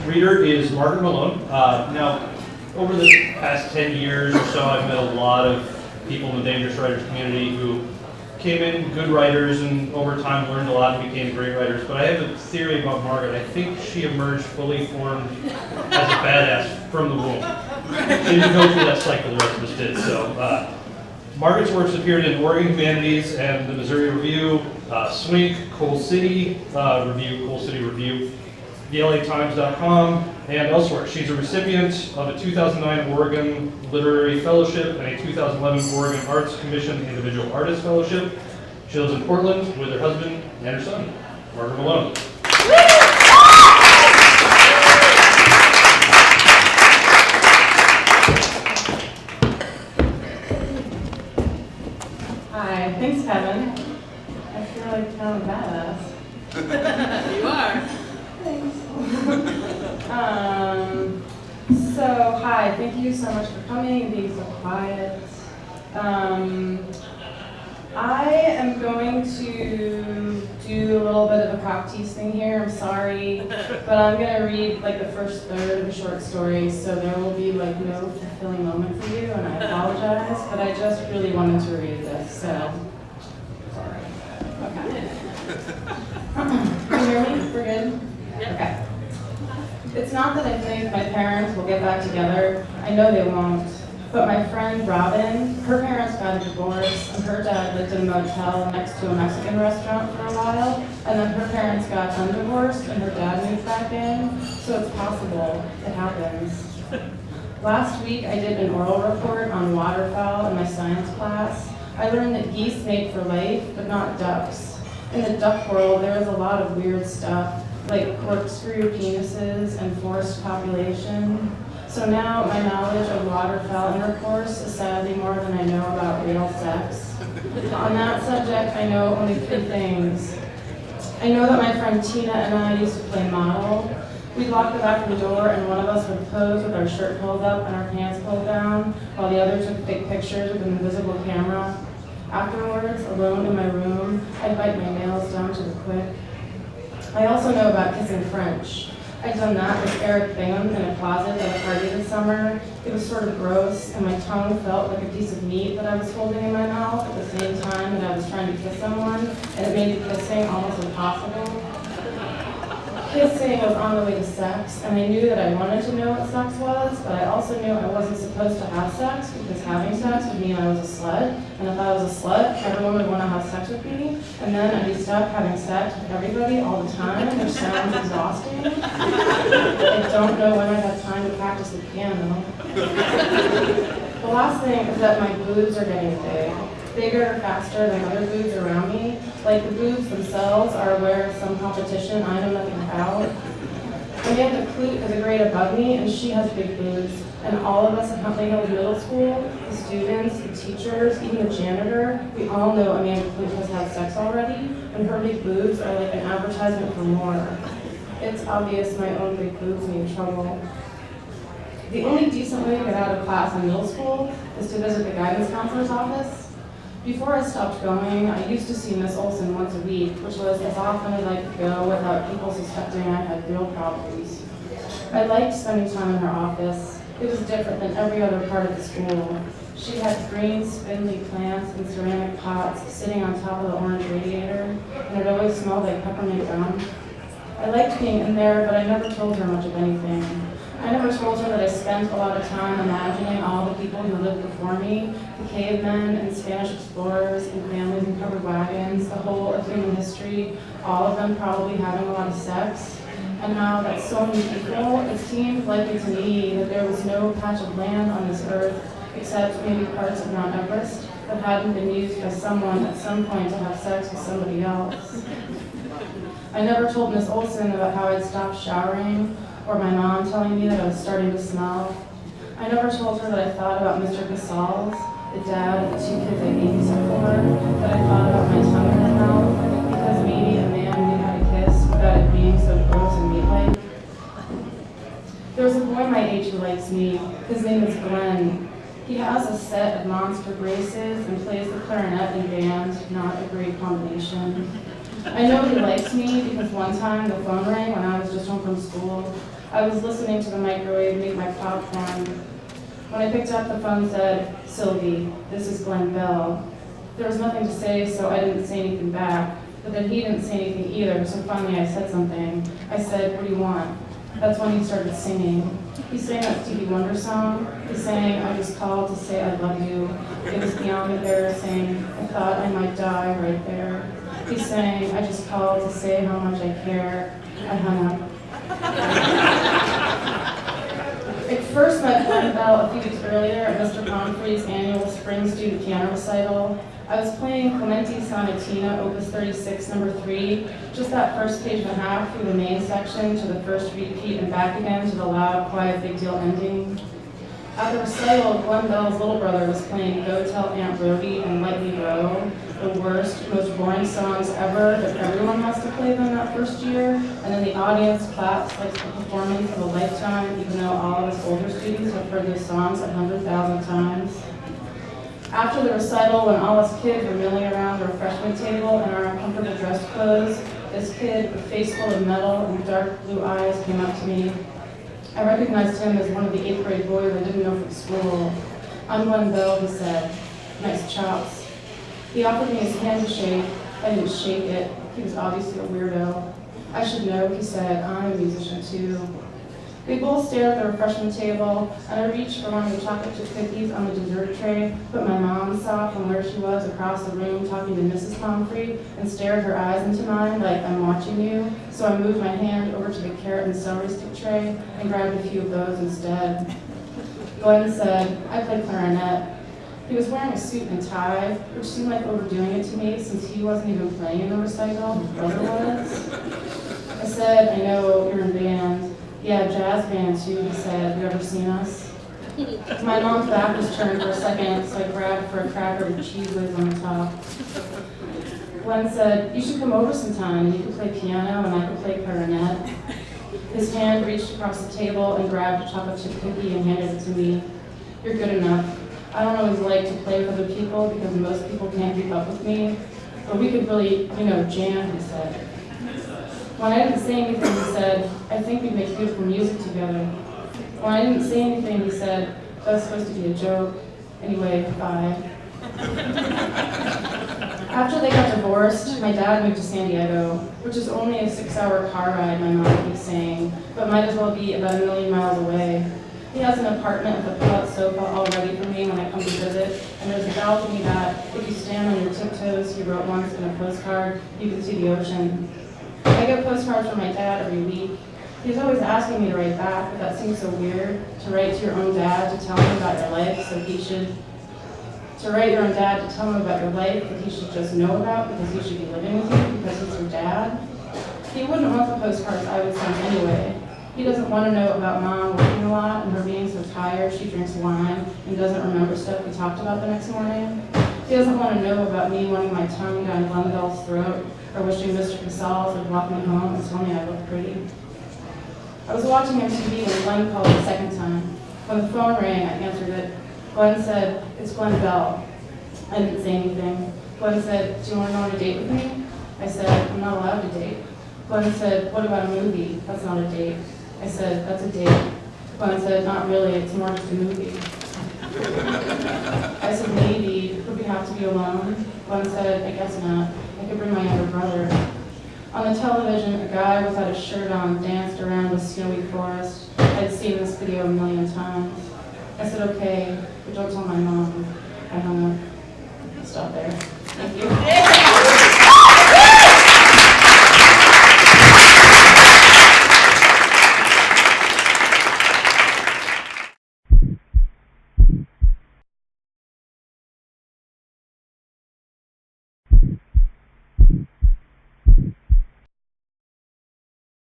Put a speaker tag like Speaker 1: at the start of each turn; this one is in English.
Speaker 1: reader is Margaret Malone. Now, over the past 10 years or so, I've met a lot of people in the dangerous writers community who came in good writers and over time learned a lot and became great writers. But I have a theory about Margaret. I think she emerged fully formed as a badass from the womb. She didn't go through that cycle the rest of us did. So Margaret's works appeared in Oregon Humanities and the Missouri Review, Swink, Coal City Review, TheLATimes.com, and elsewhere. She's a recipient of a 2009 Oregon Literary Fellowship and a 2011 Oregon Arts Commission Individual Artist Fellowship. She lives in Portland with her husband and her son, Margaret Malone.
Speaker 2: Hi, thanks Kevin. I feel like kind of badass.
Speaker 3: You are.
Speaker 2: Thanks. Hi, thank you so much for coming and being so quiet. I am going to do a little bit of a cock tease thing here. I'm sorry, but I'm going to read like the first third of a short story, so there will be like no fulfilling moment for you, and I apologize, but I just really wanted to read this, so sorry. Okay. Can you hear me? We're good?
Speaker 3: Yeah.
Speaker 2: Okay. It's not that I think my parents will get back together. I know they won't. But my friend Robin, her parents got a divorce, and her dad lived in a motel next to a Mexican restaurant for a while, and then her parents got undivorced, and her dad moved back in, so it's possible. It happens. Last week, I did an oral report on waterfowl in my science class. I learned that geese mate for life, but not ducks. In the duck world, there is a lot of weird stuff, like corkscrew penises and forced copulation. So now my knowledge of waterfowl intercourse is sadly more than I know about real sex. On that subject, I know only 3 things. I know that my friend Tina and I used to play model. We'd lock the back of the door and one of us would pose with our shirt pulled up and our pants pulled down, while the other took big pictures with an invisible camera. Afterwards, alone in my room, I'd bite my nails down to the quick. I also know about kissing French. I'd done that with Eric Bingham in a closet at a party this summer. It was sort of gross, and my tongue felt like a piece of meat that I was holding in my mouth at the same time that I was trying to kiss someone, and it made kissing almost impossible. Kissing was on the way to sex, and I knew that I wanted to know what sex was, but I also knew I wasn't supposed to have sex, because having sex would mean I was a slut, and if I was a slut, everyone would want to have sex with me, and then I'd be stuck having sex with everybody all the time, which sounds exhausting. I don't know when I'd have time to practice the piano. The last thing is that my boobs are getting big. Bigger, faster than other boobs around me. Like the boobs themselves are aware of some competition I know nothing about. Amanda Clute is a grade above me, and she has big boobs. And all of us at Huntley Hills Middle School, the students, the teachers, even the janitor, we all know Amanda Clute has had sex already, and her big boobs are like an advertisement for more. It's obvious my own big boobs need trouble. The only decent way to get out of class in middle school is to visit the guidance counselor's office. Before I stopped going, I used to see Miss Olson once a week, which was as often as I could go without people suspecting I had real problems. I liked spending time in her office. It was different than every other part of the school. She had green, spindly plants in ceramic pots sitting on top of the orange radiator, and it always smelled like peppermint gum. I liked being in there, but I never told her much of anything. I never told her that I spent a lot of time imagining all the people who lived before me, the cavemen and Spanish explorers and families in covered wagons, the whole of human history, all of them probably having a lot of sex, and how that so many people, it seemed likely to me that there was no patch of land on this earth, except maybe parts of Mount Everest, that hadn't been used by someone at some point to have sex with somebody else. I never told Miss Olson about how I'd stopped showering, or my mom telling me that I was starting to smell. I never told her that I thought about Mr. Casals, the dad of the 2 kids I babysat for, that I thought about my tongue in her mouth, because maybe a man knew how to kiss without it being so gross and meat-like. There's a boy my age who likes me. His name is Glenn. He has a set of monster braces and plays the clarinet in band, not a great combination. I know he likes me because one time the phone rang when I was just home from school. I was listening to the microwave make my popcorn. When I picked up, the phone said, "Sylvie, this is Glenn Bell." There was nothing to say, so I didn't say anything back. But then he didn't say anything either, so finally I said something. I said, "What do you want?" That's when he started singing. He sang that Stevie Wonder song. He sang, "I just called to say I love you." It was beyond embarrassing. I thought I might die right there. He sang, "I just called to say how much I care." I hung up. I first met Glenn Bell a few weeks earlier at Mr. Humphrey's annual spring student piano recital. I was playing Clementi Sonatina, Opus 36, number 3, just that first page and a half through the main section to the first repeat and back again to the loud, quiet, big deal ending. At the recital, Glenn Bell's little brother was playing Go Tell Aunt Rhody and Lightly Row, the worst, most boring songs ever, but everyone has to play them that first year, and then the audience claps like the performance of a lifetime, even though all of us older students have heard those songs 100,000 times. After the recital, when all us kids were milling around the refreshment table in our uncomfortable dress clothes, this kid with a face full of metal and dark blue eyes came up to me. I recognized him as one of the 8th grade boys I didn't know from school. "I'm Glenn Bell," he said. "Nice chops." He offered me his hand to shake. I didn't shake it. He was obviously a weirdo. "I should know," he said. "I'm a musician too." We both stared at the refreshment table, and I reached for one of the chocolate chip cookies on the dessert tray, but my mom saw from where she was across the room talking to Mrs. Humphrey and stared her eyes into mine like, "I'm watching you," so I moved my hand over to the carrot and celery stick tray and grabbed a few of those instead. Glenn said, "I play clarinet." He was wearing a suit and tie, which seemed like overdoing it to me since he wasn't even playing in the recital, his brother was. I said, "I know you're in band." "Yeah, jazz band too," he said. "You ever seen us?" My mom's back was turned for a second, so I grabbed for a cracker with cheese whiz on the top. Glenn said, "You should come over sometime. You could play piano and I could play clarinet." His hand reached across the table and grabbed a chocolate chip cookie and handed it to me. "You're good enough. I don't always like to play with other people because most people can't keep up with me, but we could really, jam," he said. When I didn't say anything, he said, "I think we'd make beautiful music together." When I didn't say anything, he said, "That was supposed to be a joke. Anyway, bye." After they got divorced, my dad moved to San Diego, which is only a 6-hour car ride, my mom keeps saying, but might as well be about 1,000,000 miles away. He has an apartment with a pull-out sofa all ready for me when I come to visit, and there's a balcony that, if you stand on your tiptoes, he wrote once in a postcard, you can see the ocean. I get postcards from my dad every week. He's always asking me to write back, but that seems so weird, to write to your own dad to tell him about your life, to write your own dad to tell him about your life that he should just know about because he should be living with you because he's your dad. He wouldn't want the postcards I would send anyway. He doesn't want to know about Mom working a lot and her being so tired she drinks wine and doesn't remember stuff we talked about the next morning. He doesn't want to know about me wanting my tongue down Glenn Bell's throat or wishing Mr. Casals would walk me home and tell me I looked pretty. I was watching MTV when Glenn called the second time. When the phone rang, I answered it. Glenn said, "It's Glenn Bell." I didn't say anything. Glenn said, "Do you want to go on a date with me?" I said, "I'm not allowed to date." Glenn said, "What about a movie? That's not a date." I said, "That's a date." Glenn said, "Not really, it's more just a movie." I said, "Maybe. Would we have to be alone?" Glenn said, "I guess not. I could bring my younger brother." On the television, a guy without his shirt on danced around a snowy forest. I'd seen this video 1,000,000 times. I said, "Okay, but don't tell my mom." I hung up. Stop there. Thank you.